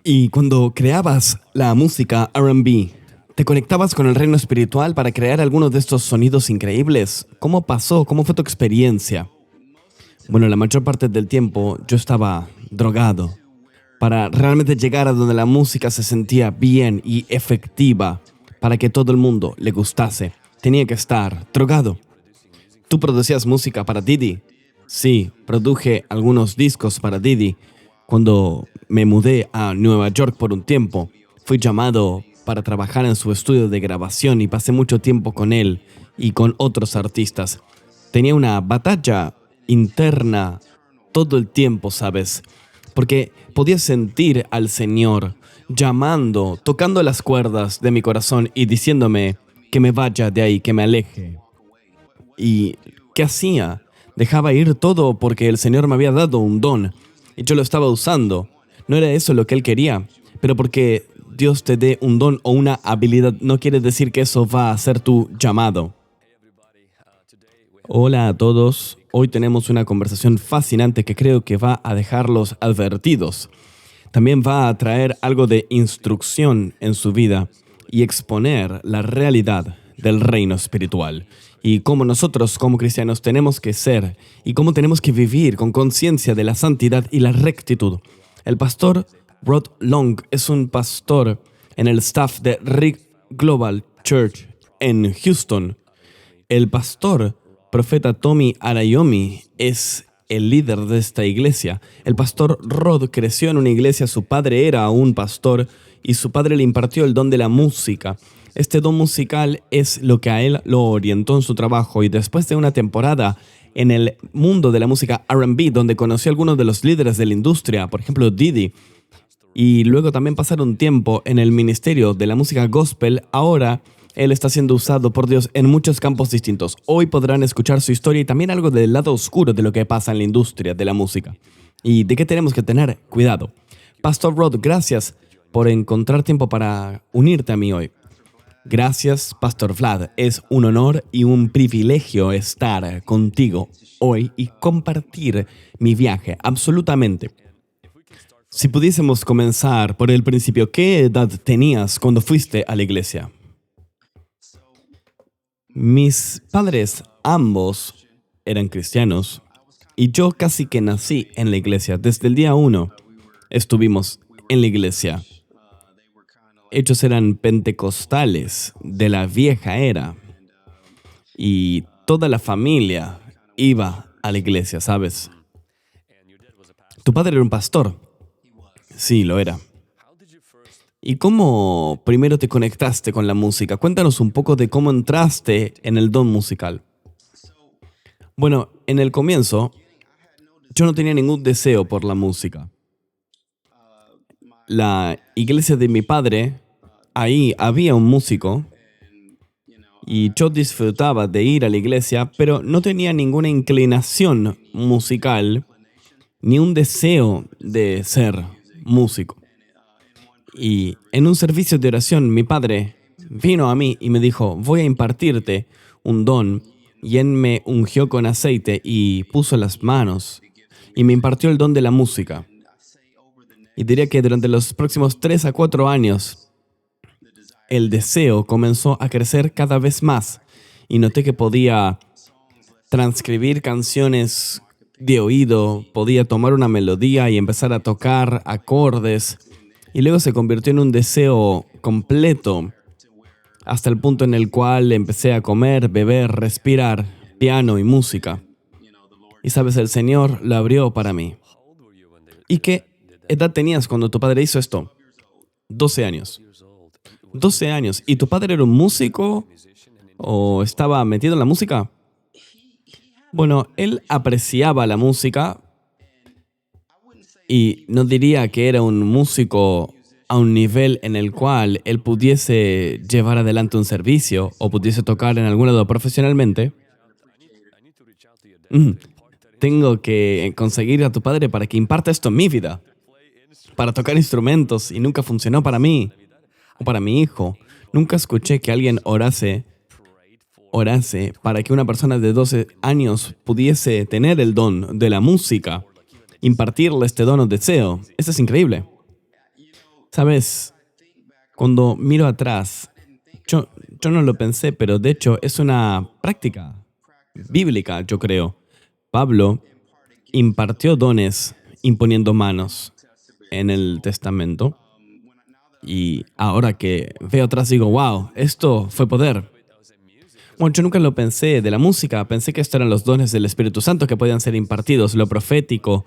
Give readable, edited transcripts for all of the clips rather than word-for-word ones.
Y cuando creabas la música R&B, ¿te conectabas con el reino espiritual para crear algunos de estos sonidos increíbles? ¿Cómo pasó? ¿Cómo fue tu experiencia? Bueno, la mayor parte del tiempo yo estaba drogado para realmente llegar a donde la música se sentía bien y efectiva para que todo el mundo le gustase. Tenía que estar drogado. ¿Tú producías música para Diddy? Sí, produje algunos discos para Diddy. Cuando me mudé a Nueva York por un tiempo, fui llamado para trabajar en su estudio de grabación y pasé mucho tiempo con él y con otros artistas. Tenía una batalla interna todo el tiempo, ¿sabes? Porque podía sentir al Señor llamando, tocando las cuerdas de mi corazón y diciéndome que me vaya de ahí, que me aleje. ¿Y qué hacía? Dejaba ir todo porque el Señor me había dado un don y yo lo estaba usando. No era eso lo que Él quería, pero porque Dios te dé un don o una habilidad no quiere decir que eso va a ser tu llamado. Hola a todos, hoy tenemos una conversación fascinante que creo que va a dejarlos advertidos. También va a traer algo de instrucción en su vida y exponer la realidad del reino espiritual y cómo nosotros como cristianos tenemos que ser y cómo tenemos que vivir con conciencia de la santidad y la rectitud. El pastor Rod Long es un pastor en el staff de Rick Global Church en Houston. El pastor profeta Tommy Arayomi es el líder de esta iglesia. El pastor Rod creció en una iglesia, su padre era un pastor y su padre le impartió el don de la música. Este don musical es lo que a él lo orientó en su trabajo y después de una temporada en el mundo de la música R&B, donde conoció a algunos de los líderes de la industria, por ejemplo Diddy, y luego también pasar un tiempo en el ministerio de la música gospel, ahora él está siendo usado por Dios en muchos campos distintos. Hoy podrán escuchar su historia y también algo del lado oscuro de lo que pasa en la industria de la música y de qué tenemos que tener cuidado. Pastor Rod, gracias por encontrar tiempo para unirte a mí hoy. Gracias, Pastor Vlad. Es un honor y un privilegio estar contigo hoy y compartir mi viaje, absolutamente. Si pudiésemos comenzar por el principio, ¿qué edad tenías cuando fuiste a la iglesia? Mis padres, ambos, eran cristianos y yo casi que nací en la iglesia. Desde el día 1 estuvimos en la iglesia. Ellos eran pentecostales de la vieja era y toda la familia iba a la iglesia, ¿sabes? Tu padre era un pastor. Sí, lo era. ¿Y cómo primero te conectaste con la música? Cuéntanos un poco de cómo entraste en el don musical. Bueno, en el comienzo, yo no tenía ningún deseo por la música. La iglesia de mi padre, ahí había un músico y yo disfrutaba de ir a la iglesia, pero no tenía ninguna inclinación musical ni un deseo de ser músico. Y en un servicio de oración, mi padre vino a mí y me dijo, voy a impartirte un don. Y él me ungió con aceite y puso las manos y me impartió el don de la música. Y diría que durante los próximos 3 a 4 años, el deseo comenzó a crecer cada vez más. Y noté que podía transcribir canciones de oído, podía tomar una melodía y empezar a tocar acordes. Y luego se convirtió en un deseo completo, hasta el punto en el cual empecé a comer, beber, respirar, piano y música. Y sabes, el Señor lo abrió para mí. ¿Y qué edad tenías cuando tu padre hizo esto? 12 años. 12 años. ¿Y tu padre era un músico o estaba metido en la música? Bueno, él apreciaba la música. Y no diría que era un músico a un nivel en el cual él pudiese llevar adelante un servicio o pudiese tocar en algún lado profesionalmente. Tengo que conseguir a tu padre para que imparta esto en mi vida, para tocar instrumentos, y nunca funcionó para mí o para mi hijo. Nunca escuché que alguien orase para que una persona de 12 años pudiese tener el don de la música, impartirle este don o deseo. Eso es increíble. Sabes, cuando miro atrás, yo, yo no lo pensé, pero de hecho es una práctica bíblica, yo creo. Pablo impartió dones imponiendo manos en el Testamento y ahora que veo atrás digo, wow, esto fue poder. Bueno, yo nunca lo pensé de la música, pensé que estos eran los dones del Espíritu Santo que podían ser impartidos, lo profético,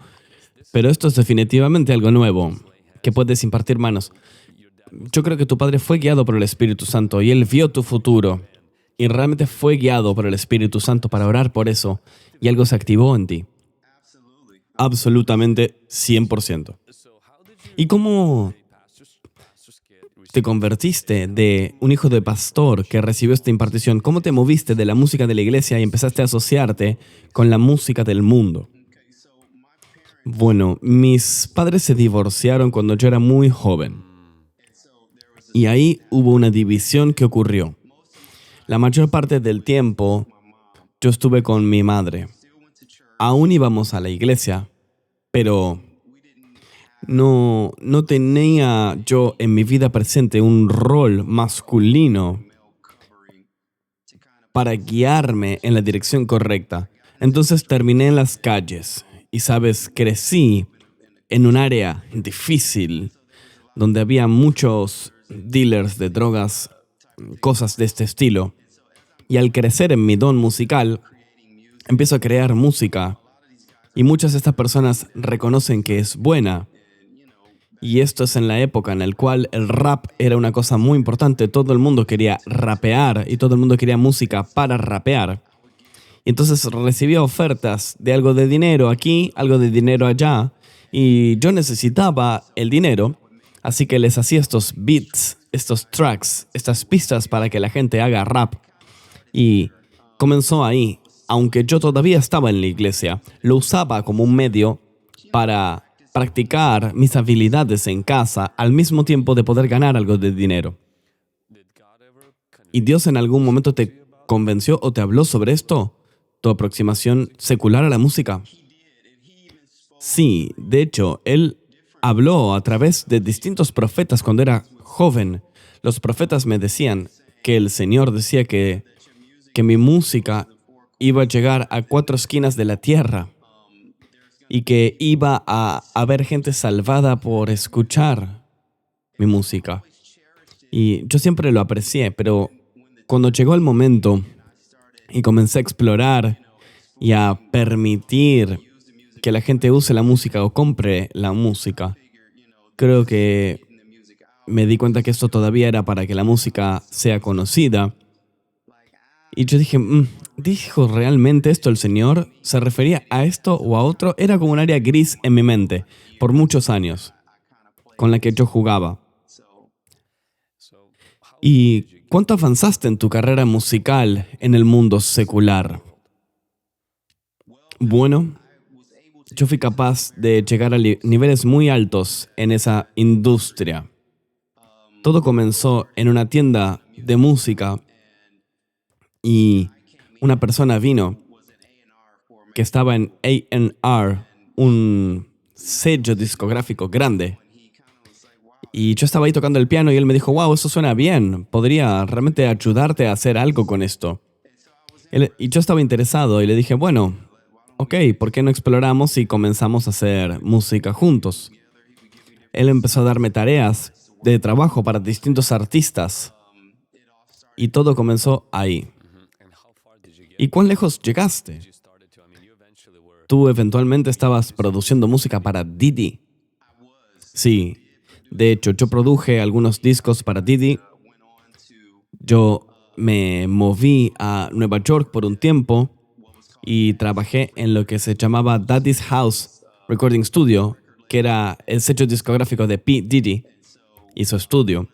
pero esto es definitivamente algo nuevo, que puedes impartir manos. Yo creo que tu padre fue guiado por el Espíritu Santo y él vio tu futuro y realmente fue guiado por el Espíritu Santo para orar por eso y algo se activó en ti. Absolutamente 100%. ¿Y cómo te convertiste de un hijo de pastor que recibió esta impartición? ¿Cómo te moviste de la música de la iglesia y empezaste a asociarte con la música del mundo? Bueno, mis padres se divorciaron cuando yo era muy joven y ahí hubo una división que ocurrió. La mayor parte del tiempo yo estuve con mi madre. Aún íbamos a la iglesia, pero no tenía yo en mi vida presente un rol masculino para guiarme en la dirección correcta. Entonces terminé en las calles y, sabes, crecí en un área difícil donde había muchos dealers de drogas, cosas de este estilo. Y al crecer en mi don musical, empiezo a crear música y muchas de estas personas reconocen que es buena. Y esto es en la época en la cual el rap era una cosa muy importante. Todo el mundo quería rapear y todo el mundo quería música para rapear. Y entonces recibía ofertas de algo de dinero aquí, algo de dinero allá. Y yo necesitaba el dinero, así que les hacía estos beats, estos tracks, estas pistas para que la gente haga rap. Y comenzó ahí. Aunque yo todavía estaba en la iglesia, lo usaba como un medio para practicar mis habilidades en casa al mismo tiempo de poder ganar algo de dinero. ¿Y Dios en algún momento te convenció o te habló sobre esto? ¿Tu aproximación secular a la música? Sí, de hecho, Él habló a través de distintos profetas cuando era joven. Los profetas me decían que el Señor decía que mi música iba a llegar a 4 esquinas de la tierra y que iba a haber gente salvada por escuchar mi música. Y yo siempre lo aprecié, pero cuando llegó el momento y comencé a explorar y a permitir que la gente use la música o compre la música, creo que me di cuenta que esto todavía era para que la música sea conocida. Y yo dije, ¿dijo realmente esto el Señor? ¿Se refería a esto o a otro? Era como un área gris en mi mente por muchos años, con la que yo jugaba. ¿Y cuánto avanzaste en tu carrera musical en el mundo secular? Bueno, yo fui capaz de llegar a niveles muy altos en esa industria. Todo comenzó en una tienda de música y una persona vino que estaba en A&R, un sello discográfico grande. Y yo estaba ahí tocando el piano y él me dijo, wow, eso suena bien, podría realmente ayudarte a hacer algo con esto. Y yo estaba interesado y le dije, bueno, ok, ¿por qué no exploramos y comenzamos a hacer música juntos? Él empezó a darme tareas de trabajo para distintos artistas y todo comenzó ahí. ¿Y cuán lejos llegaste? ¿Tú eventualmente estabas produciendo música para Diddy? Sí, de hecho, yo produje algunos discos para Diddy. Yo me moví a Nueva York por un tiempo y trabajé en lo que se llamaba Daddy's House Recording Studio, que era el sello discográfico de P. Diddy y su estudio.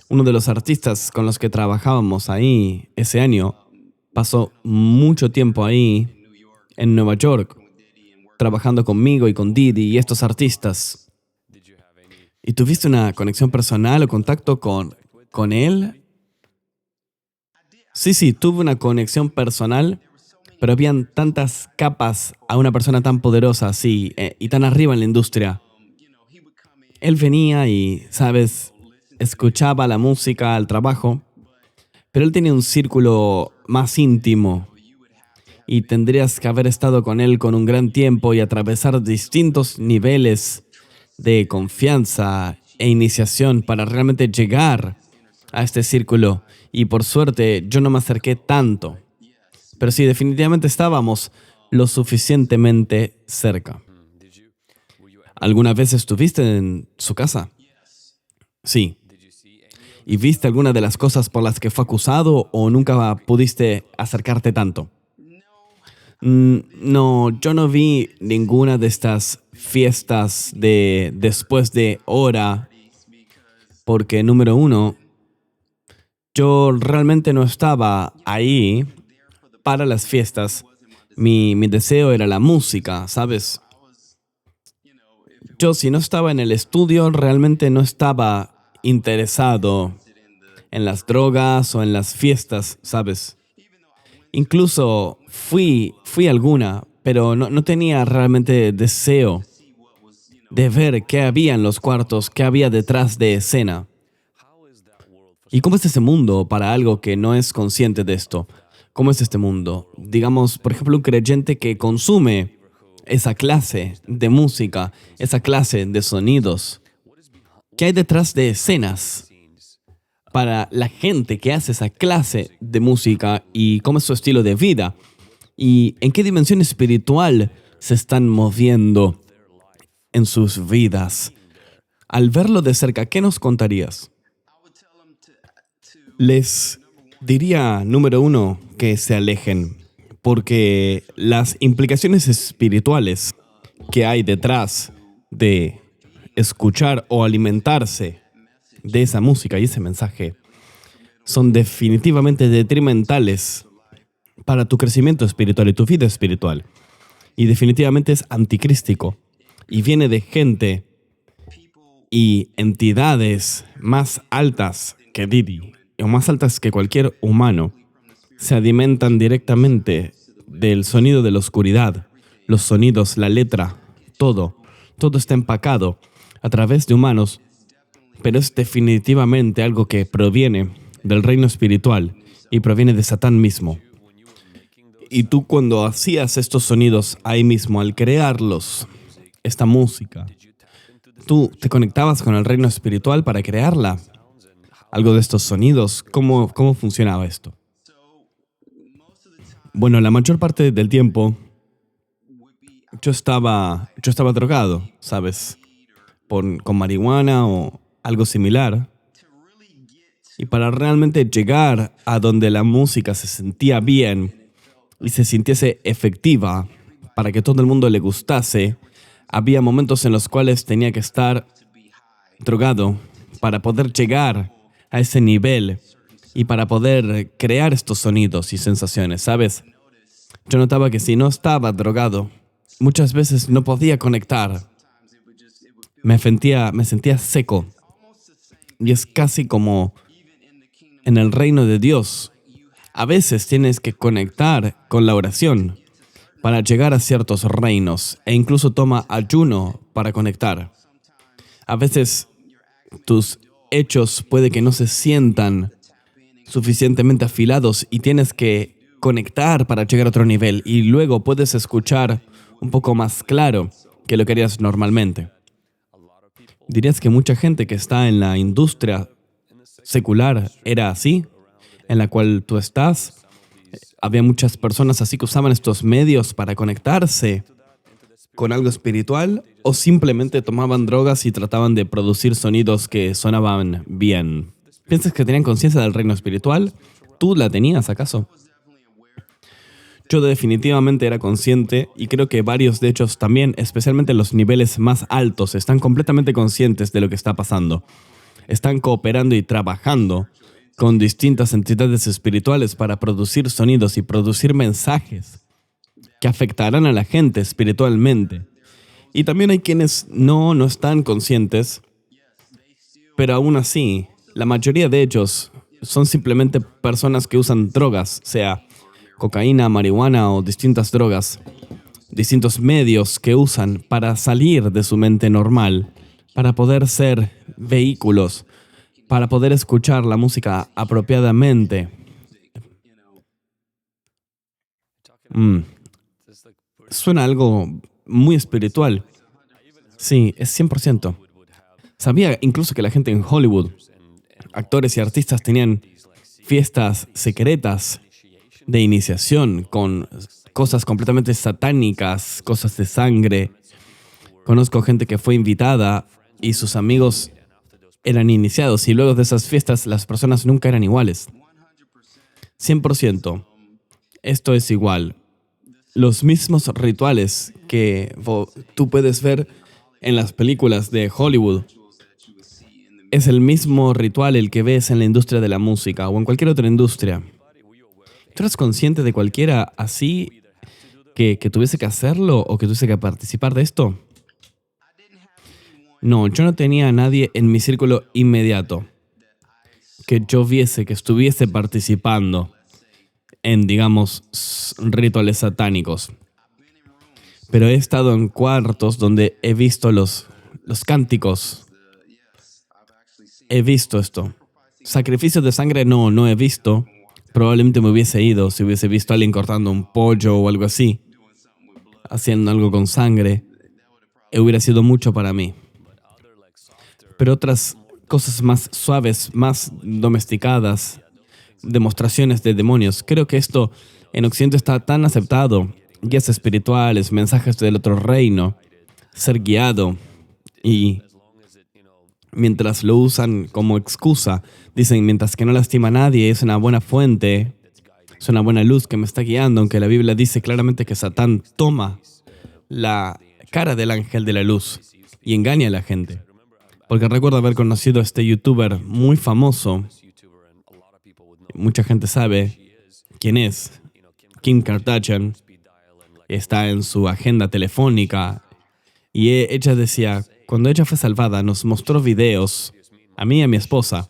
Uno de los artistas con los que trabajábamos ahí ese año pasó mucho tiempo ahí en Nueva York, trabajando conmigo y con Diddy y estos artistas. ¿Y tuviste una conexión personal o contacto con él? Sí, tuve una conexión personal, pero habían tantas capas a una persona tan poderosa así y tan arriba en la industria. Él venía y, sabes, escuchaba la música al trabajo, pero él tenía un círculo más íntimo y tendrías que haber estado con él con un gran tiempo y atravesar distintos niveles de confianza e iniciación para realmente llegar a este círculo. Y por suerte yo no me acerqué tanto, pero sí, definitivamente estábamos lo suficientemente cerca. ¿Alguna vez estuviste en su casa? Sí. ¿Y viste alguna de las cosas por las que fue acusado o nunca pudiste acercarte tanto? No, yo no vi ninguna de estas fiestas de después de hora, porque número uno, yo realmente no estaba ahí para las fiestas. Mi deseo era la música, ¿sabes? Yo si no estaba en el estudio, realmente no estaba interesado en las drogas o en las fiestas, ¿sabes? Incluso fui a alguna, pero no tenía realmente deseo de ver qué había en los cuartos, qué había detrás de escena. ¿Y cómo es ese mundo para algo que no es consciente de esto? ¿Cómo es este mundo? Digamos, por ejemplo, un creyente que consume esa clase de música, esa clase de sonidos. ¿Qué hay detrás de escenas para la gente que hace esa clase de música y cómo es su estilo de vida? ¿Y en qué dimensión espiritual se están moviendo en sus vidas? Al verlo de cerca, ¿qué nos contarías? Les diría, número uno, que se alejen, porque las implicaciones espirituales que hay detrás de escuchar o alimentarse de esa música y ese mensaje son definitivamente detrimentales para tu crecimiento espiritual y tu vida espiritual. Y definitivamente es anticrístico. Y viene de gente y entidades más altas que Didi, o más altas que cualquier humano, se alimentan directamente del sonido de la oscuridad, los sonidos, la letra, todo. Todo está empacado a través de humanos, pero es definitivamente algo que proviene del reino espiritual y proviene de Satán mismo. Y tú cuando hacías estos sonidos ahí mismo, al crearlos, esta música, tú te conectabas con el reino espiritual para crearla. Algo de estos sonidos, ¿cómo funcionaba esto? Bueno, la mayor parte del tiempo yo estaba drogado, ¿sabes? Con marihuana o algo similar. Y para realmente llegar a donde la música se sentía bien y se sintiese efectiva, para que todo el mundo le gustase, había momentos en los cuales tenía que estar drogado para poder llegar a ese nivel y para poder crear estos sonidos y sensaciones, ¿sabes? Yo notaba que si no estaba drogado, muchas veces no podía conectar. Me sentía seco. Y es casi como en el reino de Dios. A veces tienes que conectar con la oración para llegar a ciertos reinos e incluso toma ayuno para conectar. A veces tus hechos puede que no se sientan suficientemente afilados y tienes que conectar para llegar a otro nivel y luego puedes escuchar un poco más claro que lo que harías normalmente. ¿Dirías que mucha gente que está en la industria secular era así? En la cual tú estás. Había muchas personas así que usaban estos medios para conectarse con algo espiritual o simplemente tomaban drogas y trataban de producir sonidos que sonaban bien. ¿Piensas que tenían conciencia del reino espiritual? ¿Tú la tenías acaso? Yo definitivamente era consciente y creo que varios de ellos también, especialmente en los niveles más altos, están completamente conscientes de lo que está pasando. Están cooperando y trabajando con distintas entidades espirituales para producir sonidos y producir mensajes que afectarán a la gente espiritualmente. Y también hay quienes no están conscientes, pero aún así, la mayoría de ellos son simplemente personas que usan drogas, sea cocaína, marihuana o distintas drogas, distintos medios que usan para salir de su mente normal, para poder ser vehículos, para poder escuchar la música apropiadamente. Mm, Suena algo muy espiritual. Sí, es 100%. Sabía incluso que la gente en Hollywood, actores y artistas tenían fiestas secretas de iniciación con cosas completamente satánicas, cosas de sangre. Conozco gente que fue invitada y sus amigos eran iniciados y luego de esas fiestas las personas nunca eran iguales. 100%. Esto es igual. Los mismos rituales que tú puedes ver en las películas de Hollywood es el mismo ritual el que ves en la industria de la música o en cualquier otra industria. ¿Tú eres consciente de cualquiera así que tuviese que hacerlo o que tuviese que participar de esto? No, yo no tenía a nadie en mi círculo inmediato que yo viese que estuviese participando en, digamos, rituales satánicos. Pero he estado en cuartos donde he visto los cánticos. He visto esto. Sacrificios de sangre no he visto. Probablemente me hubiese ido si hubiese visto a alguien cortando un pollo o algo así, haciendo algo con sangre. Hubiera sido mucho para mí. Pero otras cosas más suaves, más domesticadas, demostraciones de demonios. Creo que esto en Occidente está tan aceptado. Guías espirituales, mensajes del otro reino, ser guiado. Y mientras lo usan como excusa, dicen, mientras que no lastima a nadie, es una buena fuente, es una buena luz que me está guiando, aunque la Biblia dice claramente que Satán toma la cara del ángel de la luz y engaña a la gente. Porque recuerdo haber conocido a este youtuber muy famoso. Mucha gente sabe quién es. Kim Kardashian. Está en su agenda telefónica. Y ella decía, cuando ella fue salvada, nos mostró videos, a mí y a mi esposa,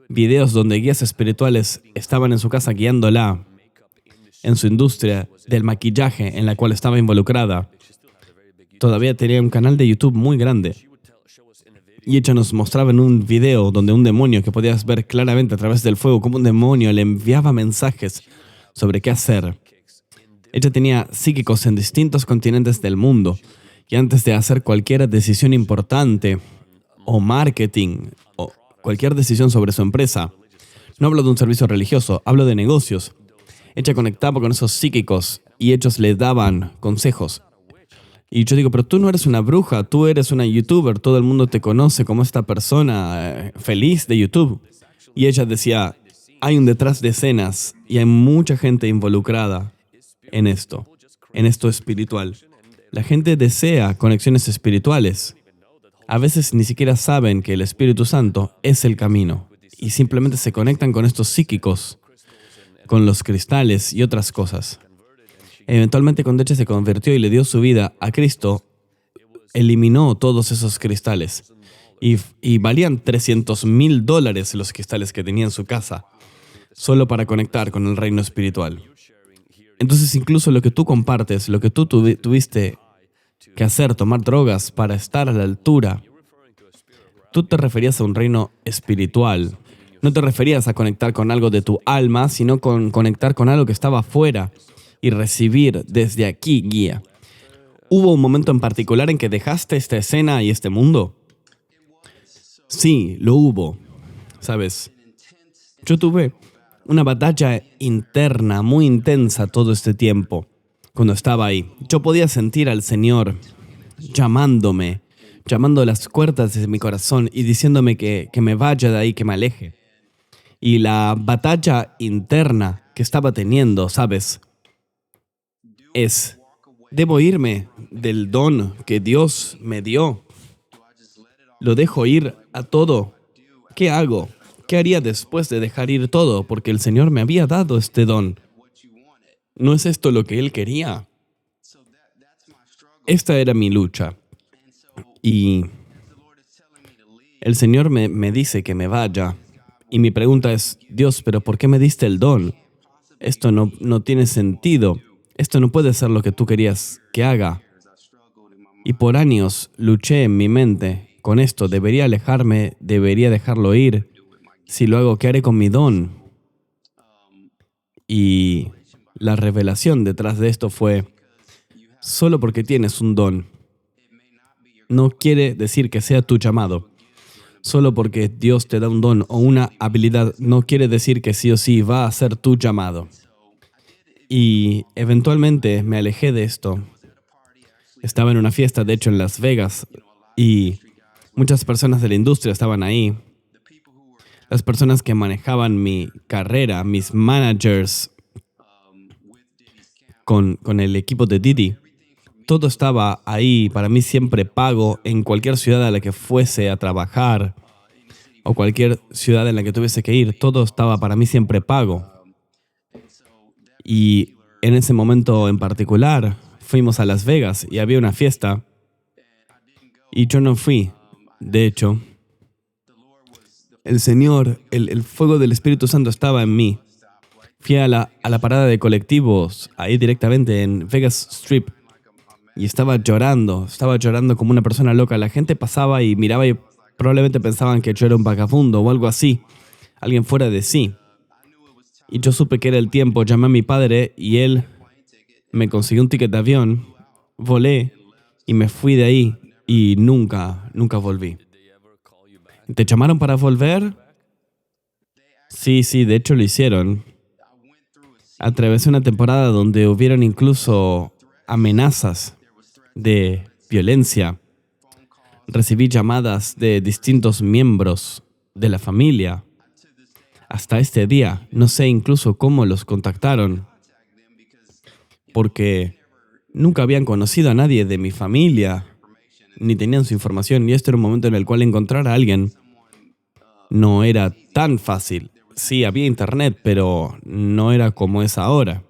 videos donde guías espirituales estaban en su casa guiándola en su industria del maquillaje en la cual estaba involucrada. Todavía tenía un canal de YouTube muy grande. Y ella nos mostraba en un video donde un demonio que podías ver claramente a través del fuego, como un demonio le enviaba mensajes sobre qué hacer. Ella tenía psíquicos en distintos continentes del mundo y antes de hacer cualquier decisión importante o marketing o cualquier decisión sobre su empresa, no hablo de un servicio religioso, hablo de negocios. Ella conectaba con esos psíquicos y ellos le daban consejos. Y yo digo, pero tú no eres una bruja, tú eres una youtuber, todo el mundo te conoce como esta persona feliz de YouTube. Y ella decía, hay un detrás de escenas y hay mucha gente involucrada en esto espiritual. La gente desea conexiones espirituales. A veces ni siquiera saben que el Espíritu Santo es el camino y simplemente se conectan con estos psíquicos, con los cristales y otras cosas. Eventualmente, cuando ella se convirtió y le dio su vida a Cristo, eliminó todos esos cristales. Y valían $300,000 los cristales que tenía en su casa, solo para conectar con el reino espiritual. Entonces, incluso lo que tú compartes, lo que tú tuviste que hacer, tomar drogas para estar a la altura, tú te referías a un reino espiritual. No te referías a conectar con algo de tu alma, sino con conectar con algo que estaba afuera y recibir desde aquí guía. ¿Hubo un momento en particular en que dejaste esta escena y este mundo? Sí, lo hubo. ¿Sabes? Yo tuve una batalla interna muy intensa todo este tiempo. Cuando estaba ahí, yo podía sentir al Señor llamándome, llamando a las cuerdas de mi corazón y diciéndome que me vaya de ahí, que me aleje. Y la batalla interna que estaba teniendo, ¿sabes? Es, ¿debo irme del don que Dios me dio? ¿Lo dejo ir a todo? ¿Qué hago? ¿Qué haría después de dejar ir todo? Porque el Señor me había dado este don. ¿No es esto lo que Él quería? Esta era mi lucha. Y el Señor me dice que me vaya. Y mi pregunta es, Dios, ¿pero por qué me diste el don? Esto no tiene sentido. Esto no puede ser lo que tú querías que haga. Y por años luché en mi mente con esto? ¿Debería alejarme? ¿Debería dejarlo ir? Si lo hago, ¿qué haré con mi don? Y la revelación detrás de esto fue, solo porque tienes un don, no quiere decir que sea tu llamado. Solo porque Dios te da un don o una habilidad, no quiere decir que sí o sí va a ser tu llamado. Y eventualmente me alejé de esto. Estaba en una fiesta, de hecho, en Las Vegas, y muchas personas de la industria estaban ahí. Las personas que manejaban mi carrera, mis managers con el equipo de Didi, todo estaba ahí, para mí siempre pago, en cualquier ciudad a la que fuese a trabajar o cualquier ciudad en la que tuviese que ir, todo estaba para mí siempre pago. Y en ese momento en particular, fuimos a Las Vegas y había una fiesta y yo no fui. De hecho, el Señor, el fuego del Espíritu Santo estaba en mí. Fui a la parada de colectivos, ahí directamente en Vegas Strip, y estaba llorando como una persona loca. La gente pasaba y miraba y probablemente pensaban que yo era un vagabundo o algo así, alguien fuera de sí. Y yo supe que era el tiempo, llamé a mi padre y él me consiguió un ticket de avión, volé y me fui de ahí y nunca volví. ¿Te llamaron para volver? Sí, de hecho lo hicieron. Atravesé una temporada donde hubieron incluso amenazas de violencia. Recibí llamadas de distintos miembros de la familia. Hasta este día, no sé incluso cómo los contactaron, porque nunca habían conocido a nadie de mi familia, ni tenían su información, y este era un momento en el cual encontrar a alguien no era tan fácil. Sí, había internet, pero no era como es ahora.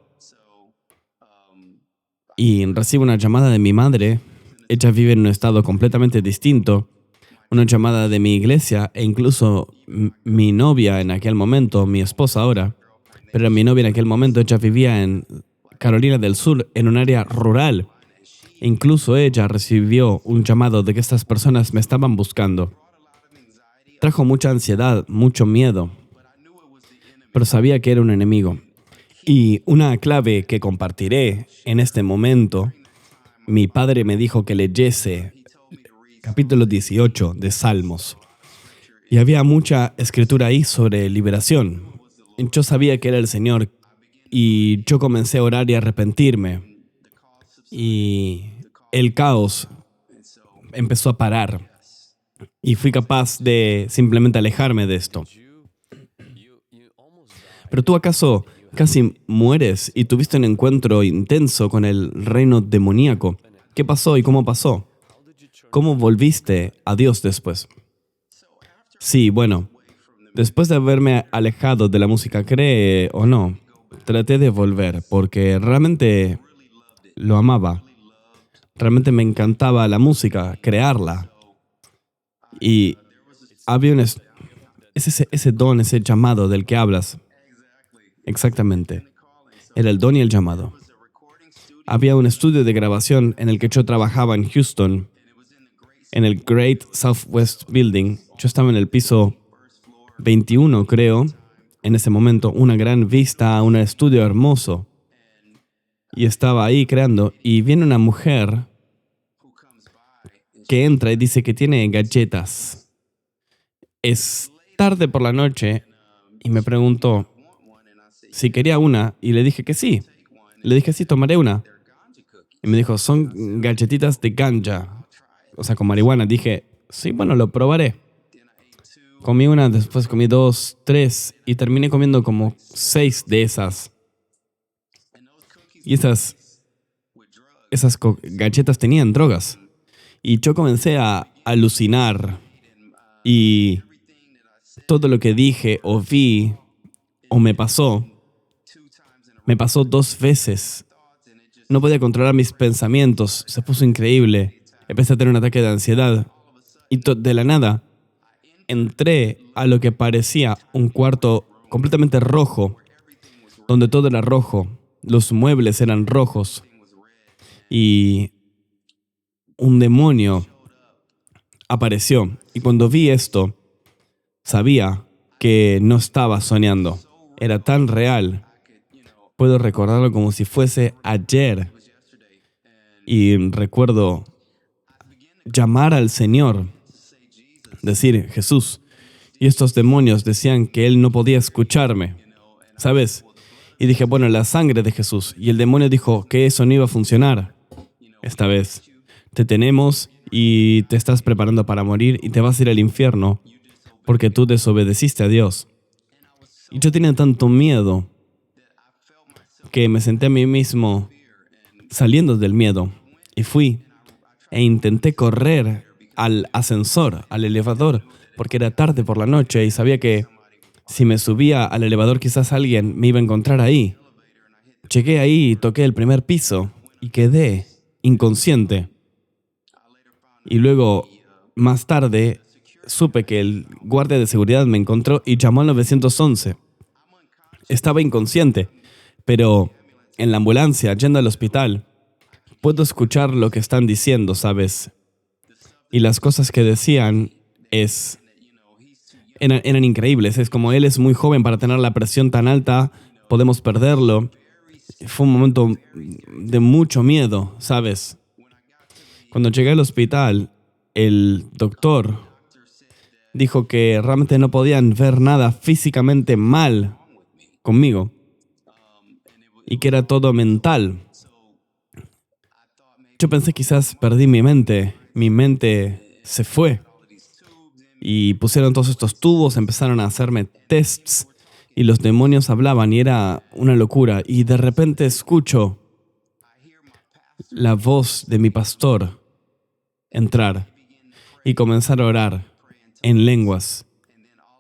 Y recibo una llamada de mi madre. Ella vive en un estado completamente distinto. Una llamada de mi iglesia e incluso mi novia en aquel momento, mi esposa ahora, pero mi novia en aquel momento, ella vivía en Carolina del Sur, en un área rural. E incluso ella recibió un llamado de que estas personas me estaban buscando. Trajo mucha ansiedad, mucho miedo, pero sabía que era un enemigo. Y una clave que compartiré en este momento, mi padre me dijo que leyese capítulo 18 de Salmos. Y había mucha escritura ahí sobre liberación. Yo sabía que era el Señor y yo comencé a orar y a arrepentirme. Y el caos empezó a parar. Y fui capaz de simplemente alejarme de esto. ¿Pero tú acaso casi mueres y tuviste un encuentro intenso con el reino demoníaco? ¿Qué pasó y cómo pasó? ¿Cómo volviste a Dios después? Sí, bueno, después de haberme alejado de la música, cree o no, traté de volver porque realmente lo amaba. Realmente me encantaba la música, crearla. Y había ese don, ese llamado del que hablas. Exactamente. Era el don y el llamado. Había un estudio de grabación en el que yo trabajaba en Houston, en el Great Southwest Building. Yo estaba en el piso 21, creo, en ese momento, una gran vista, un estudio hermoso. Y estaba ahí creando, y viene una mujer que entra y dice que tiene galletas. Es tarde por la noche y me preguntó si quería una y le dije que sí. Le dije, sí, tomaré una. Y me dijo, son galletitas de ganja, o sea, con marihuana. Dije, sí, bueno, lo probaré. Comí una, después comí 2, 3 y terminé comiendo como 6 de esas. Y esas galletas tenían drogas. Y yo comencé a alucinar y todo lo que dije o vi o me pasó 2 veces. No podía controlar mis pensamientos, se puso increíble. Empecé a tener un ataque de ansiedad y de la nada entré a lo que parecía un cuarto completamente rojo, donde todo era rojo, los muebles eran rojos y un demonio apareció. Y cuando vi esto, sabía que no estaba soñando. Era tan real. Puedo recordarlo como si fuese ayer. Y recuerdo llamar al Señor, decir, Jesús. Y estos demonios decían que Él no podía escucharme. ¿Sabes? Y dije, bueno, la sangre de Jesús. Y el demonio dijo que eso no iba a funcionar. Esta vez te tenemos y te estás preparando para morir y te vas a ir al infierno porque tú desobedeciste a Dios. Y yo tenía tanto miedo que me senté a mí mismo saliendo del miedo y fui e intenté correr al ascensor, al elevador, porque era tarde por la noche y sabía que si me subía al elevador quizás alguien me iba a encontrar ahí. Llegué ahí y toqué el primer piso y quedé inconsciente. Y luego, más tarde, supe que el guardia de seguridad me encontró y llamó al 911. Estaba inconsciente, pero en la ambulancia, yendo al hospital, puedo escuchar lo que están diciendo, ¿sabes? Y las cosas que decían eran increíbles. Es como él es muy joven para tener la presión tan alta, podemos perderlo. Fue un momento de mucho miedo, ¿sabes? Cuando llegué al hospital, el doctor dijo que realmente no podían ver nada físicamente mal conmigo y que era todo mental. Yo pensé quizás perdí mi mente se fue y pusieron todos estos tubos, empezaron a hacerme tests y los demonios hablaban y era una locura y de repente escucho la voz de mi pastor entrar y comenzar a orar en lenguas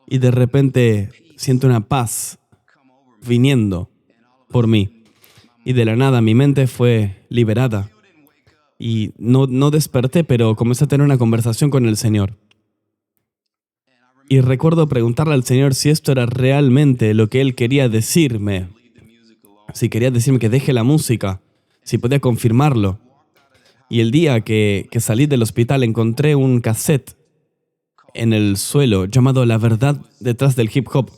y de repente siento una paz viniendo por mí y de la nada mi mente fue liberada y no desperté, pero comencé a tener una conversación con el Señor. Y recuerdo preguntarle al Señor si esto era realmente lo que Él quería decirme, si quería decirme que deje la música, si podía confirmarlo. Y el día que salí del hospital encontré un cassette en el suelo llamado La verdad detrás del hip hop.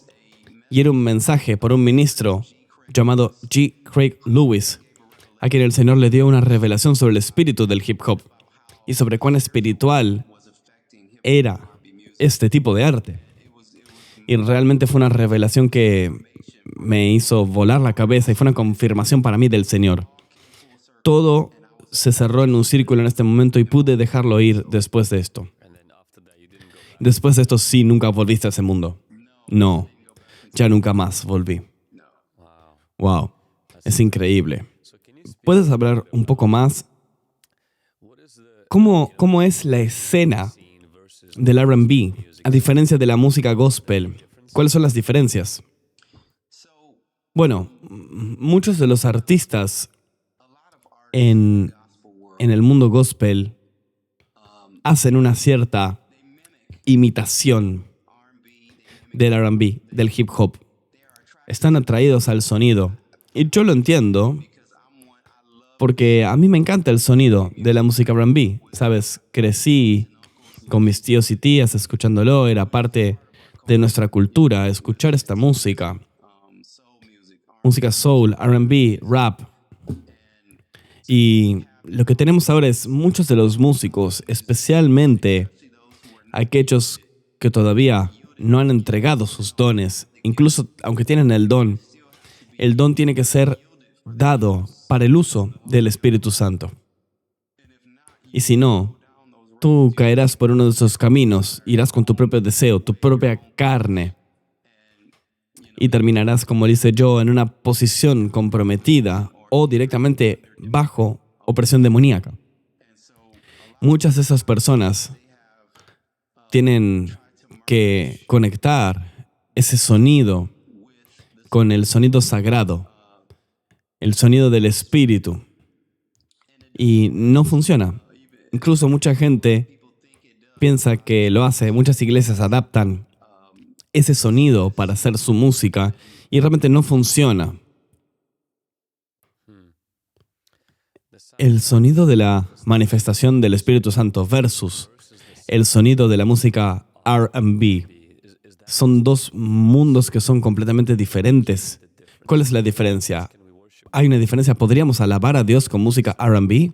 Y era un mensaje por un ministro llamado G. Craig Lewis, a quien el Señor le dio una revelación sobre el espíritu del hip hop y sobre cuán espiritual era este tipo de arte. Y realmente fue una revelación que me hizo volar la cabeza y fue una confirmación para mí del Señor. Todo se cerró en un círculo en este momento y pude dejarlo ir después de esto. Después de esto sí, nunca volviste a ese mundo. No, ya nunca más volví. Wow, es increíble. ¿Puedes hablar un poco más? ¿Cómo es la escena del R&B a diferencia de la música gospel? ¿Cuáles son las diferencias? Bueno, muchos de los artistas en el mundo gospel hacen una cierta imitación del R&B, del hip hop. Están atraídos al sonido. Y yo lo entiendo porque a mí me encanta el sonido de la música R&B. ¿Sabes? Crecí con mis tíos y tías escuchándolo. Era parte de nuestra cultura escuchar esta música. Música soul, R&B, rap. Y lo que tenemos ahora es muchos de los músicos, especialmente aquellos que todavía no han entregado sus dones, incluso aunque tienen el don tiene que ser dado para el uso del Espíritu Santo. Y si no, tú caerás por uno de esos caminos, irás con tu propio deseo, tu propia carne, y terminarás, como dice Joe, en una posición comprometida o directamente bajo opresión demoníaca. Muchas de esas personas tienen que conectar ese sonido con el sonido sagrado, el sonido del Espíritu. Y no funciona. Incluso mucha gente piensa que lo hace. Muchas iglesias adaptan ese sonido para hacer su música y realmente no funciona. El sonido de la manifestación del Espíritu Santo versus el sonido de la música R&B. Son dos mundos que son completamente diferentes. ¿Cuál es la diferencia? ¿Hay una diferencia? ¿Podríamos alabar a Dios con música R&B?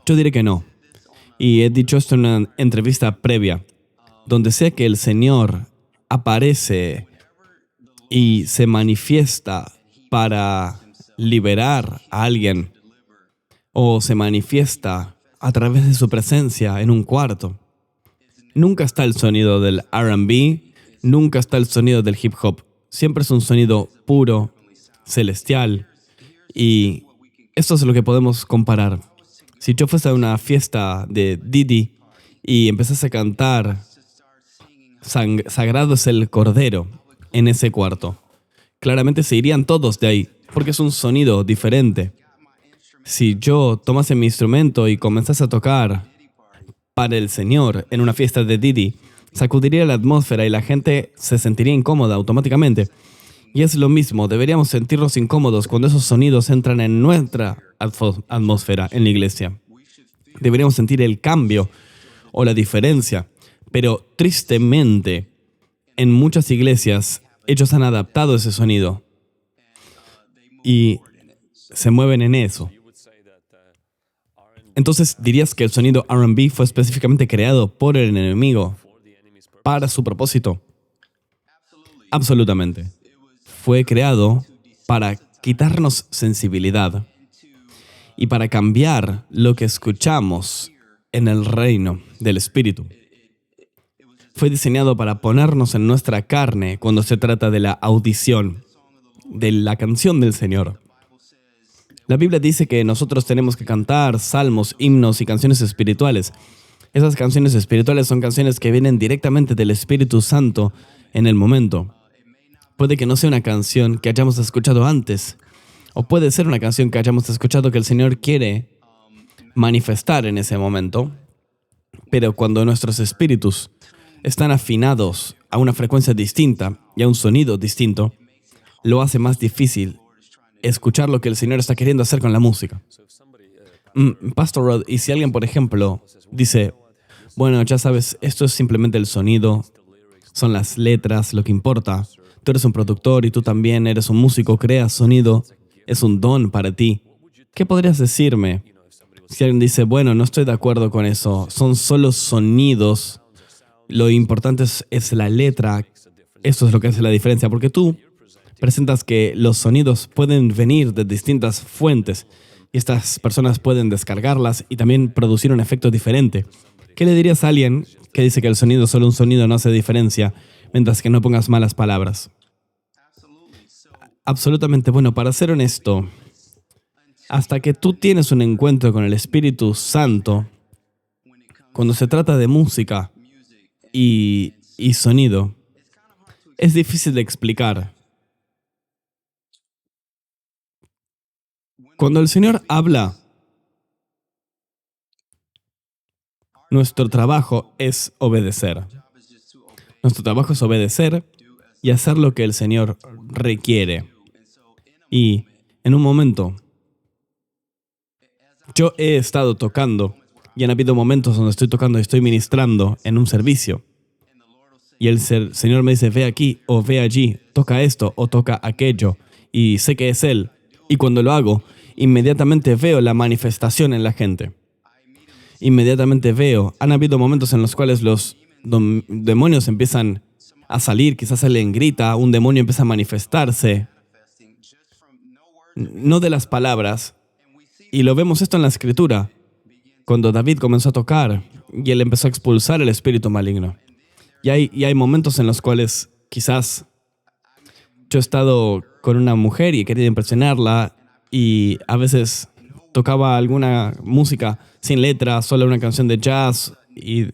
Yo diré que no. Y he dicho esto en una entrevista previa, donde sé que el Señor aparece y se manifiesta para liberar a alguien, o se manifiesta a través de su presencia en un cuarto. Nunca está el sonido del R&B, nunca está el sonido del hip hop. Siempre es un sonido puro, celestial, y esto es lo que podemos comparar. Si yo fuese a una fiesta de Didi y empezase a cantar Sagrado es el Cordero en ese cuarto, claramente se irían todos de ahí, porque es un sonido diferente. Si yo tomase mi instrumento y comenzase a tocar para el Señor en una fiesta de Didi, sacudiría la atmósfera y la gente se sentiría incómoda automáticamente. Y es lo mismo, deberíamos sentirnos incómodos cuando esos sonidos entran en nuestra atmósfera en la iglesia. Deberíamos sentir el cambio o la diferencia. Pero tristemente, en muchas iglesias, ellos han adaptado ese sonido y se mueven en eso. Entonces, ¿dirías que el sonido R&B fue específicamente creado por el enemigo para su propósito? Absolutamente. Fue creado para quitarnos sensibilidad y para cambiar lo que escuchamos en el reino del Espíritu. Fue diseñado para ponernos en nuestra carne cuando se trata de la audición, de la canción del Señor. La Biblia dice que nosotros tenemos que cantar salmos, himnos y canciones espirituales. Esas canciones espirituales son canciones que vienen directamente del Espíritu Santo en el momento. Puede que no sea una canción que hayamos escuchado antes, o puede ser una canción que hayamos escuchado que el Señor quiere manifestar en ese momento, pero cuando nuestros espíritus están afinados a una frecuencia distinta y a un sonido distinto, lo hace más difícil escuchar lo que el Señor está queriendo hacer con la música. Pastor Rod, y si alguien, por ejemplo, dice, bueno, ya sabes, esto es simplemente el sonido, son las letras, lo que importa. Tú eres un productor y tú también eres un músico, creas sonido, es un don para ti. ¿Qué podrías decirme si alguien dice, bueno, no estoy de acuerdo con eso, son solo sonidos, lo importante es la letra, esto es lo que hace la diferencia, porque tú presentas que los sonidos pueden venir de distintas fuentes y estas personas pueden descargarlas y también producir un efecto diferente. ¿Qué le dirías a alguien que dice que el sonido, solo un sonido, no hace diferencia, mientras que no pongas malas palabras? Absolutamente. Bueno, para ser honesto, hasta que tú tienes un encuentro con el Espíritu Santo, cuando se trata de música y sonido, es difícil de explicar. Cuando el Señor habla, nuestro trabajo es obedecer. Nuestro trabajo es obedecer y hacer lo que el Señor requiere. Y en un momento, yo he estado tocando y han habido momentos donde estoy tocando y estoy ministrando en un servicio. Y el Señor me dice, ve aquí o ve allí, toca esto o toca aquello. Y sé que es Él. Y cuando lo hago, inmediatamente veo la manifestación en la gente. Inmediatamente veo, han habido momentos en los cuales los demonios empiezan a salir, quizás alguien grita, un demonio empieza a manifestarse, no de las palabras, y lo vemos esto en la Escritura, cuando David comenzó a tocar y él empezó a expulsar el espíritu maligno. Y hay momentos en los cuales quizás yo he estado con una mujer y he querido impresionarla y a veces tocaba alguna música sin letra, solo una canción de jazz y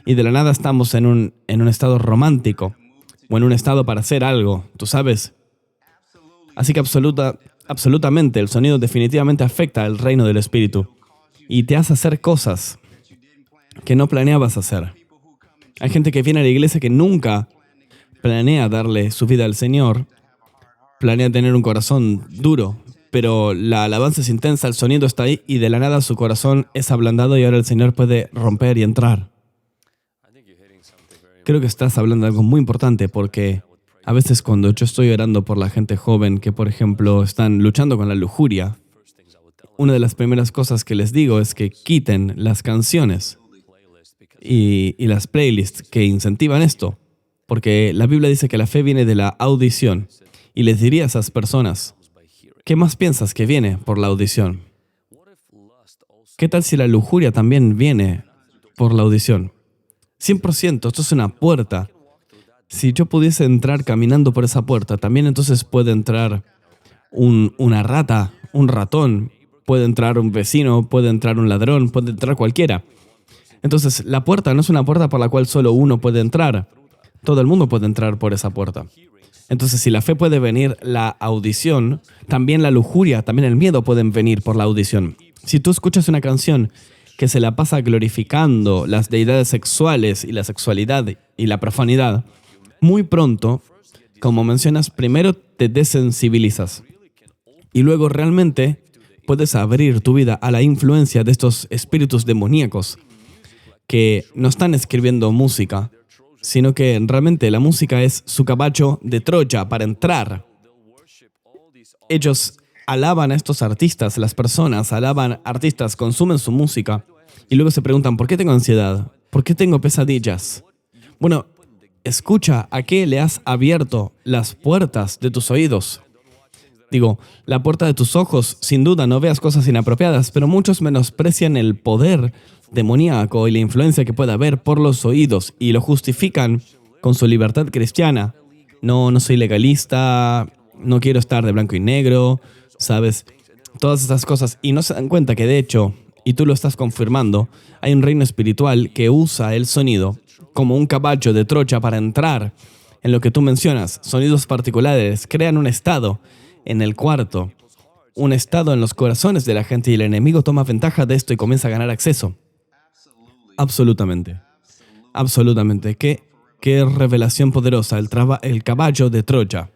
de la nada estamos en un estado romántico o en un estado para hacer algo, tú sabes. Así que absolutamente el sonido definitivamente afecta al reino del Espíritu y te hace hacer cosas que no planeabas hacer. Hay gente que viene a la iglesia que nunca planea darle su vida al Señor, planea tener un corazón duro, pero la alabanza es intensa, el sonido está ahí y de la nada su corazón es ablandado y ahora el Señor puede romper y entrar. Creo que estás hablando de algo muy importante porque a veces cuando yo estoy orando por la gente joven que, por ejemplo, están luchando con la lujuria, una de las primeras cosas que les digo es que quiten las canciones y las playlists que incentivan esto, porque la Biblia dice que la fe viene de la audición. Y les diría a esas personas, ¿qué más piensas que viene por la audición? ¿Qué tal si la lujuria también viene por la audición? 100%, esto es una puerta. Si yo pudiese entrar caminando por esa puerta, también entonces puede entrar una rata, un ratón, puede entrar un vecino, puede entrar un ladrón, puede entrar cualquiera. Entonces, la puerta no es una puerta por la cual solo uno puede entrar. Todo el mundo puede entrar por esa puerta. Entonces, si la fe puede venir, la audición, también la lujuria, también el miedo pueden venir por la audición. Si tú escuchas una canción que se la pasa glorificando las deidades sexuales y la sexualidad y la profanidad, muy pronto, como mencionas, primero te desensibilizas y luego realmente puedes abrir tu vida a la influencia de estos espíritus demoníacos que no están escribiendo música, sino que realmente la música es su caballo de Troya para entrar. Ellos alaban a estos artistas, las personas alaban artistas, consumen su música y luego se preguntan, ¿por qué tengo ansiedad? ¿Por qué tengo pesadillas? Bueno, escucha a qué le has abierto las puertas de tus oídos. Digo, la puerta de tus ojos, sin duda no veas cosas inapropiadas, pero muchos menosprecian el poder demoníaco y la influencia que puede haber por los oídos y lo justifican con su libertad cristiana. No soy legalista, no quiero estar de blanco y negro, ¿sabes? Todas esas cosas. Y no se dan cuenta que de hecho, y tú lo estás confirmando, hay un reino espiritual que usa el sonido como un caballo de Troya para entrar en lo que tú mencionas. Sonidos particulares crean un estado en el cuarto, un estado en los corazones de la gente y el enemigo toma ventaja de esto y comienza a ganar acceso. Absolutamente. Absolutamente. Qué revelación poderosa, el caballo de Troya.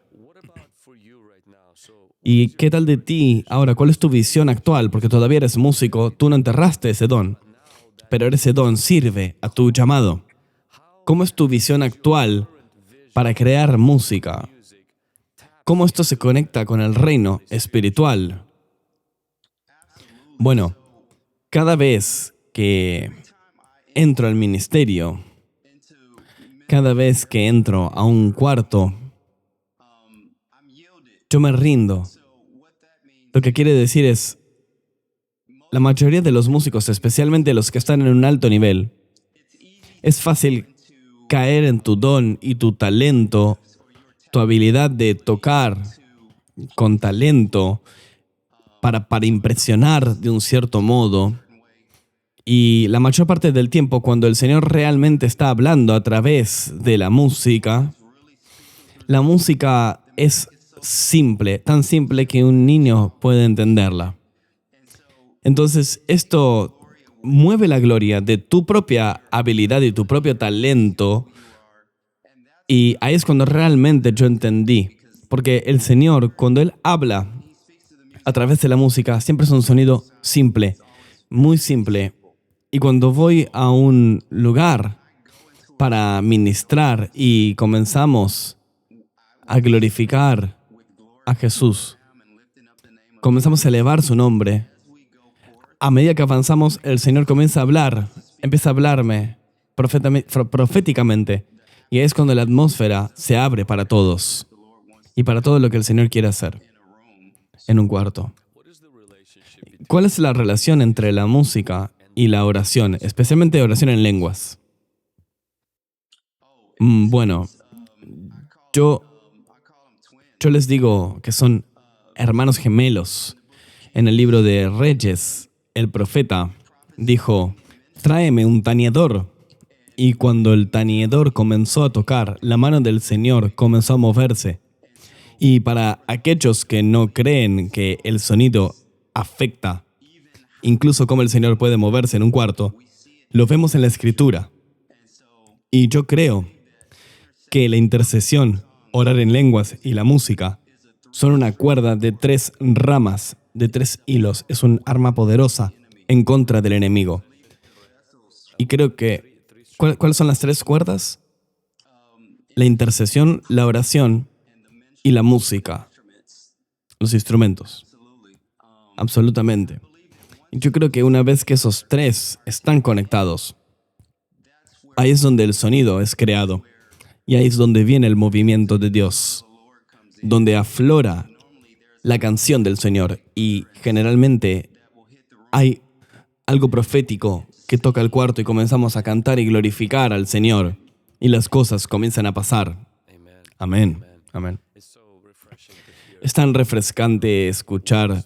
¿Y qué tal de ti? Ahora, ¿cuál es tu visión actual? Porque todavía eres músico, tú no enterraste ese don, pero ese don sirve a tu llamado. ¿Cómo es tu visión actual para crear música? ¿Cómo esto se conecta con el reino espiritual? Bueno, cada vez que entro al ministerio, cada vez que entro a un cuarto, yo me rindo. Lo que quiere decir es, la mayoría de los músicos, especialmente los que están en un alto nivel, es fácil caer en tu don y tu talento, tu habilidad de tocar con talento para impresionar de un cierto modo. Y la mayor parte del tiempo, cuando el Señor realmente está hablando a través de la música es simple, tan simple que un niño puede entenderla. Entonces, esto mueve la gloria de tu propia habilidad y tu propio talento. Y ahí es cuando realmente yo entendí. Porque el Señor, cuando Él habla a través de la música, siempre es un sonido simple, muy simple. Y cuando voy a un lugar para ministrar y comenzamos a glorificar a Jesús, comenzamos a elevar su nombre, a medida que avanzamos, el Señor comienza a hablar, empieza a hablarme proféticamente. Y es cuando la atmósfera se abre para todos y para todo lo que el Señor quiere hacer en un cuarto. ¿Cuál es la relación entre la música y la oración, especialmente oración en lenguas? Bueno, yo les digo que son hermanos gemelos. En el libro de Reyes, el profeta dijo, tráeme un tañedor. Y cuando el tañedor comenzó a tocar, la mano del Señor comenzó a moverse. Y para aquellos que no creen que el sonido afecta, incluso cómo el Señor puede moverse en un cuarto, lo vemos en la Escritura. Y yo creo que la intercesión, orar en lenguas y la música Son una cuerda de 3 ramas, de 3 hilos. Es un arma poderosa en contra del enemigo. Y creo que, ¿cuáles son las 3 cuerdas? La intercesión, la oración y la música. Los instrumentos. Absolutamente. Yo creo que una vez que esos 3 están conectados, ahí es donde el sonido es creado. Y ahí es donde viene el movimiento de Dios, donde aflora la canción del Señor. Y generalmente hay algo profético que toca el cuarto y comenzamos a cantar y glorificar al Señor. Y las cosas comienzan a pasar. Amén. Amén. Es tan refrescante escuchar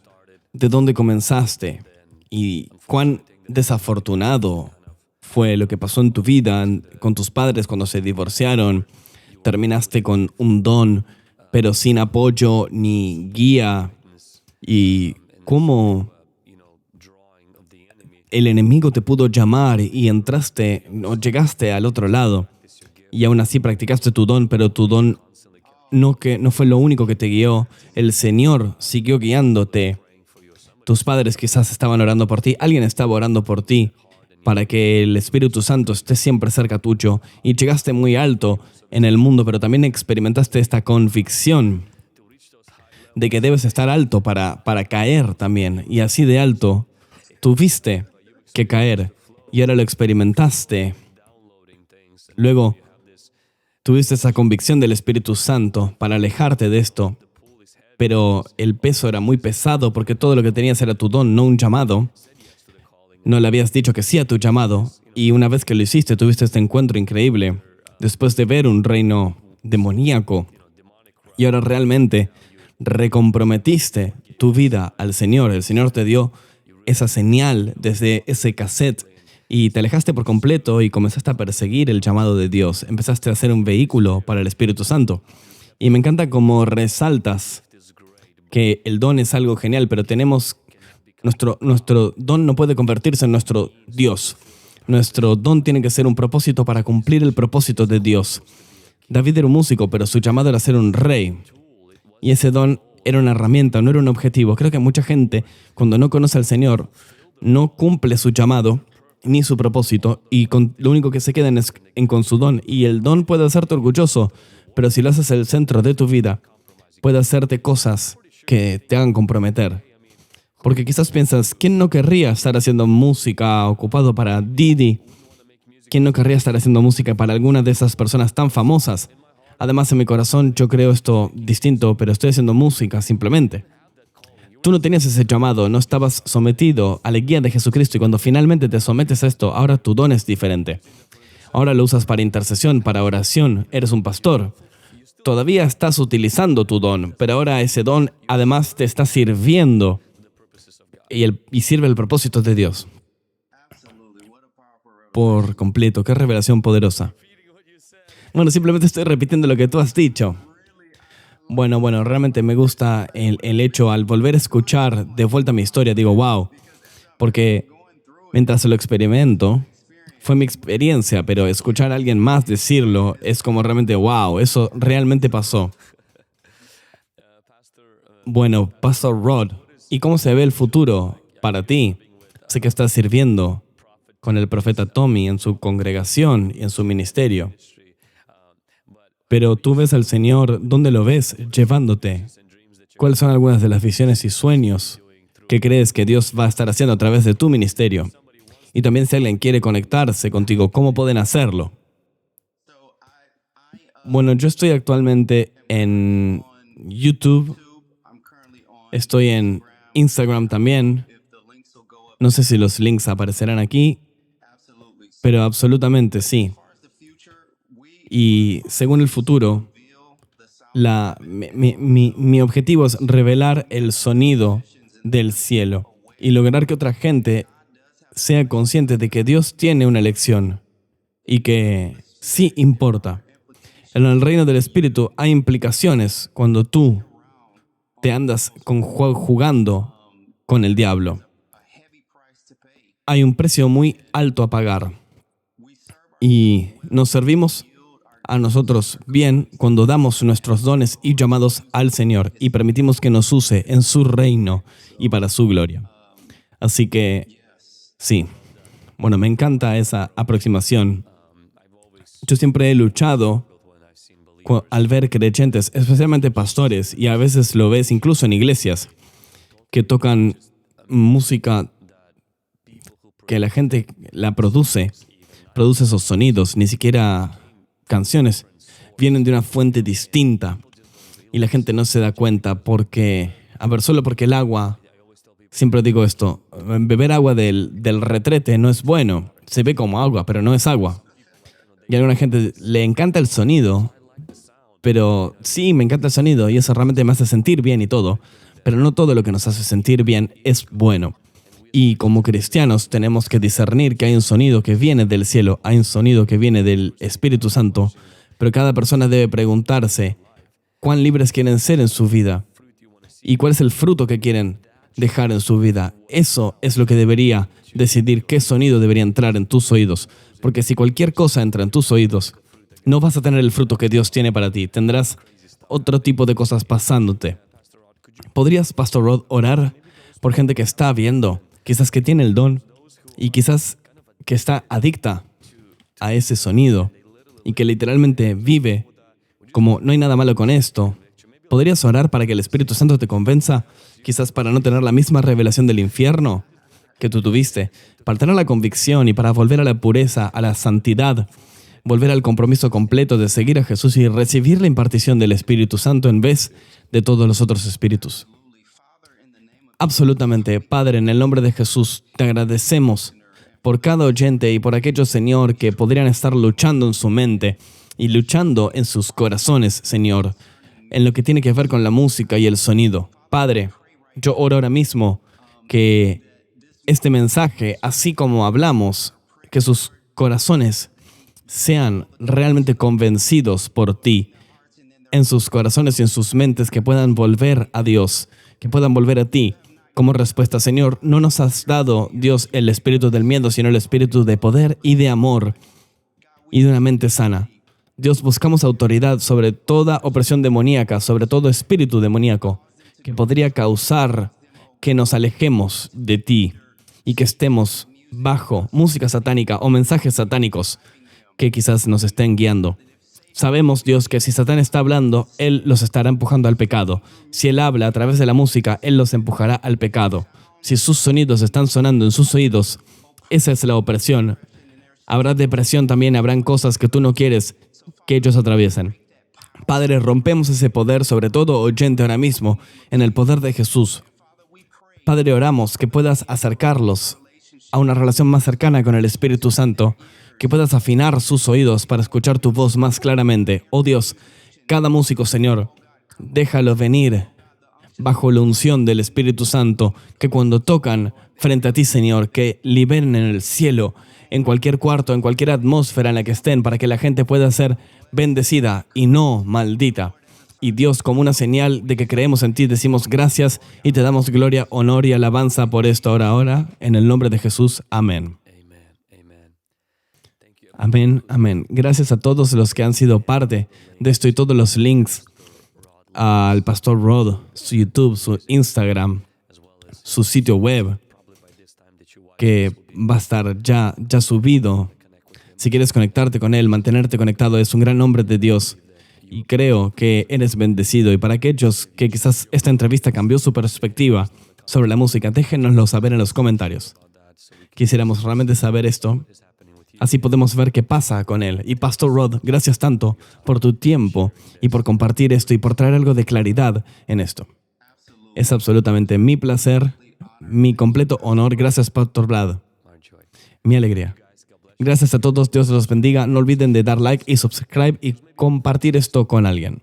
de dónde comenzaste y cuán desafortunado fue lo que pasó en tu vida con tus padres cuando se divorciaron. Terminaste con un don, pero sin apoyo ni guía. Y cómo el enemigo te pudo llamar y entraste, o llegaste al otro lado. Y aún así practicaste tu don, pero tu don no fue lo único que te guió. El Señor siguió guiándote. Tus padres quizás estaban orando por ti. Alguien estaba orando por ti para que el Espíritu Santo esté siempre cerca tuyo. Y llegaste muy alto en el mundo, pero también experimentaste esta convicción de que debes estar alto para caer también. Y así de alto tuviste que caer. Y ahora lo experimentaste. Luego tuviste esa convicción del Espíritu Santo para alejarte de esto, pero el peso era muy pesado porque todo lo que tenías era tu don, no un llamado. No le habías dicho que sí a tu llamado, y una vez que lo hiciste, tuviste este encuentro increíble, después de ver un reino demoníaco, y ahora realmente recomprometiste tu vida al Señor. El Señor te dio esa señal desde ese cassette, y te alejaste por completo y comenzaste a perseguir el llamado de Dios. Empezaste a ser un vehículo para el Espíritu Santo. Y me encanta cómo resaltas que el don es algo genial, pero nuestro don no puede convertirse en nuestro Dios. Nuestro don tiene que ser un propósito para cumplir el propósito de Dios. David era un músico, pero su llamado era ser un rey. Y ese don era una herramienta, no era un objetivo. Creo que mucha gente, cuando no conoce al Señor, no cumple su llamado ni su propósito, y lo único que se quedan es con su don. Y el don puede hacerte orgulloso, pero si lo haces el centro de tu vida, puede hacerte cosas que te hagan comprometer. Porque quizás piensas, ¿quién no querría estar haciendo música ocupado para Didi? ¿Quién no querría estar haciendo música para alguna de esas personas tan famosas? Además, en mi corazón yo creo esto distinto, pero estoy haciendo música simplemente. Tú no tenías ese llamado, no estabas sometido a la guía de Jesucristo, y cuando finalmente te sometes a esto, ahora tu don es diferente. Ahora lo usas para intercesión, para oración, eres un pastor. Todavía estás utilizando tu don, pero ahora ese don además te está sirviendo y sirve el propósito de Dios. Por completo, qué revelación poderosa. Bueno, simplemente estoy repitiendo lo que tú has dicho. Bueno, realmente me gusta el hecho, al volver a escuchar de vuelta mi historia, digo, wow, porque mientras lo experimento, fue mi experiencia, pero escuchar a alguien más decirlo es como realmente, wow, eso realmente pasó. Bueno, Pastor Rod, ¿y cómo se ve el futuro para ti? Sé que estás sirviendo con el profeta Tommy en su congregación y en su ministerio. Pero tú ves al Señor, ¿dónde lo ves llevándote? ¿Cuáles son algunas de las visiones y sueños que crees que Dios va a estar haciendo a través de tu ministerio? Y también si alguien quiere conectarse contigo, ¿cómo pueden hacerlo? Bueno, yo estoy actualmente en YouTube, estoy en Instagram también. No sé si los links aparecerán aquí, pero absolutamente sí. Y según el futuro, mi objetivo es revelar el sonido del cielo y lograr que otra gente sea consciente de que Dios tiene una elección y que sí importa. En el reino del Espíritu hay implicaciones cuando tú te andas jugando con el diablo. Hay un precio muy alto a pagar y nos servimos a nosotros bien cuando damos nuestros dones y llamados al Señor y permitimos que nos use en su reino y para su gloria. Así que, sí, bueno, me encanta esa aproximación. Yo siempre he luchado al ver creyentes, especialmente pastores, y a veces lo ves incluso en iglesias, que tocan música que la gente la produce esos sonidos, ni siquiera canciones, vienen de una fuente distinta y la gente no se da cuenta porque, solo porque el agua, siempre digo esto, beber agua del retrete no es bueno, se ve como agua, pero no es agua. Y a alguna gente le encanta el sonido, pero sí, me encanta el sonido y eso realmente me hace sentir bien y todo, pero no todo lo que nos hace sentir bien es bueno. Y como cristianos tenemos que discernir que hay un sonido que viene del cielo, hay un sonido que viene del Espíritu Santo, pero cada persona debe preguntarse cuán libres quieren ser en su vida y cuál es el fruto que quieren dejar en su vida. Eso es lo que debería decidir qué sonido debería entrar en tus oídos, porque si cualquier cosa entra en tus oídos, no vas a tener el fruto que Dios tiene para ti, tendrás otro tipo de cosas pasándote. ¿Podrías, Pastor Rod, orar por gente que está viendo? Quizás que tiene el don y quizás que está adicta a ese sonido y que literalmente vive como no hay nada malo con esto. ¿Podrías orar para que el Espíritu Santo te convenza, quizás para no tener la misma revelación del infierno que tú tuviste, para tener la convicción y para volver a la pureza, a la santidad, volver al compromiso completo de seguir a Jesús y recibir la impartición del Espíritu Santo en vez de todos los otros espíritus? Absolutamente. Padre, en el nombre de Jesús, te agradecemos por cada oyente y por aquellos, Señor, que podrían estar luchando en su mente y luchando en sus corazones, Señor, en lo que tiene que ver con la música y el sonido. Padre, yo oro ahora mismo que este mensaje, así como hablamos, que sus corazones sean realmente convencidos por ti, en sus corazones y en sus mentes, que puedan volver a Dios, que puedan volver a ti. Como respuesta, Señor, no nos has dado, Dios, el espíritu del miedo, sino el espíritu de poder y de amor y de una mente sana. Dios, buscamos autoridad sobre toda opresión demoníaca, sobre todo espíritu demoníaco, que podría causar que nos alejemos de ti y que estemos bajo música satánica o mensajes satánicos que quizás nos estén guiando. Sabemos, Dios, que si Satán está hablando, Él los estará empujando al pecado. Si Él habla a través de la música, Él los empujará al pecado. Si sus sonidos están sonando en sus oídos, esa es la opresión. Habrá depresión también, habrán cosas que tú no quieres que ellos atraviesen. Padre, rompemos ese poder, sobre todo oyente ahora mismo, en el poder de Jesús. Padre, oramos que puedas acercarlos a una relación más cercana con el Espíritu Santo, que puedas afinar sus oídos para escuchar tu voz más claramente. Oh Dios, cada músico, Señor, déjalo venir bajo la unción del Espíritu Santo, que cuando tocan frente a ti, Señor, que liberen en el cielo, en cualquier cuarto, en cualquier atmósfera en la que estén, para que la gente pueda ser bendecida y no maldita. Y Dios, como una señal de que creemos en ti, decimos gracias y te damos gloria, honor y alabanza por esto ahora, en el nombre de Jesús. Amén. Amén, amén. Gracias a todos los que han sido parte de esto y todos los links al Pastor Rod, su YouTube, su Instagram, su sitio web, que va a estar ya subido. Si quieres conectarte con él, mantenerte conectado, es un gran hombre de Dios y creo que eres bendecido. Y para aquellos que quizás esta entrevista cambió su perspectiva sobre la música, déjenoslo saber en los comentarios. Quisiéramos realmente saber esto. Así podemos ver qué pasa con él. Y Pastor Rod, gracias tanto por tu tiempo y por compartir esto y por traer algo de claridad en esto. Es absolutamente mi placer, mi completo honor. Gracias, Pastor Vlad. Mi alegría. Gracias a todos. Dios los bendiga. No olviden de dar like y subscribe y compartir esto con alguien.